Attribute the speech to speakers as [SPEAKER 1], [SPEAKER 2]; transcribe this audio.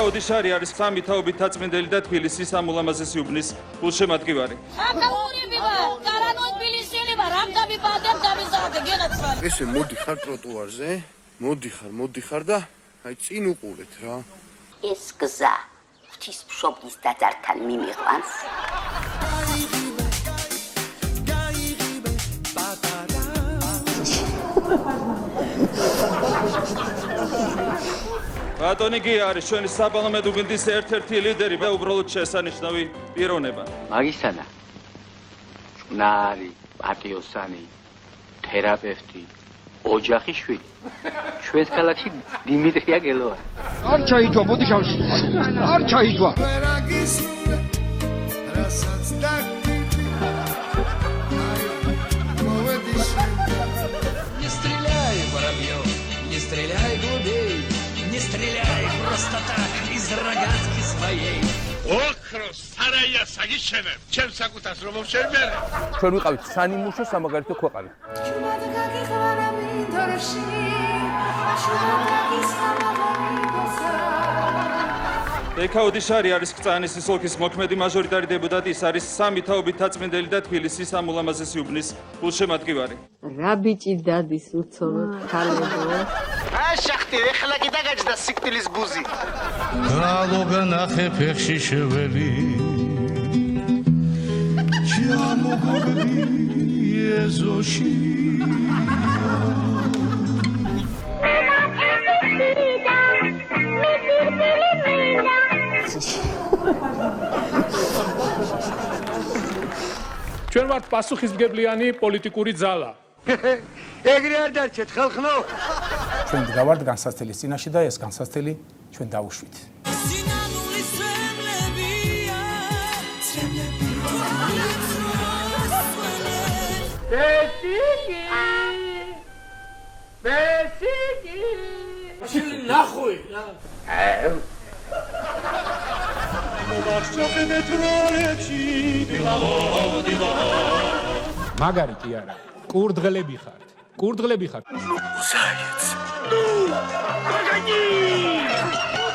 [SPEAKER 1] ოდიშარი არის სამი თაობით დაწმინდელი და თბილისის ამ ულამაზესი უბნის გულშემატკივარი.
[SPEAKER 2] ესე მოდიხარ ტროტუარზე, მოდიხარ და აი წინ უყურეთ რა.
[SPEAKER 3] ეს გზა ღვთისმშობლის დაძართან მიმიყვანს.
[SPEAKER 1] ბატონი გი არის ჩვენი საპარლამენტო გუნდის ერთ-ერთი ლიდერი და უბრალოდ შესანიშნავი პიროვნება.
[SPEAKER 4] მაგისანა ჭუნარი, პატიოსანი, თერაპევტი, ოჯახიშვილი. ჩვენს ქალაქში დიმიტრია გელოა.
[SPEAKER 5] არ ჩაიჯვა, მოდი შავში. არ ჩაიჯვა.
[SPEAKER 6] Не стреляй, воробьев, не стреляй, голубей, не стреляй просто так из рогатки своей.
[SPEAKER 7] ოქროს სარაია საგიჩენებ, ჩემს საკუთას რომ შევმერე.
[SPEAKER 8] ჩვენ ვიყავით სანიმუშო სამაგარითო ქვეყანა.
[SPEAKER 1] ბექა ოდიშარი არის კრწანისის ოლქის მოქმედი მაჟორიტარი დეპუტატი, ის არის სამი თაობით დაწმინდელი და თბილისის ამ ულამაზესი უბნის გულშემატკივარი.
[SPEAKER 9] რა ბიჭი დადის უცოლოდ ქალებო.
[SPEAKER 5] შახტი, ეხლა კი დაგაჭდა სიკვდილის ბუზი.
[SPEAKER 7] გალოგა ნახე ფეხში შეველი. ჩამოგობდი ეზოში.
[SPEAKER 10] ჩვენ ვართ პასუხისმგებლიანი პოლიტიკური ძალა.
[SPEAKER 5] ეგრე არ დარჩეთ ხალხო.
[SPEAKER 8] ჩვენ გავართ განსაცდელის წინაშე და ეს განსაცდელი ჩვენ დავუშვით.
[SPEAKER 5] ბესიკი. ნახვი.
[SPEAKER 10] მაგარი კი არა. კურდღლები ხართ. კურდღლები ხართ.
[SPEAKER 2] Заяц. Ну, погоди!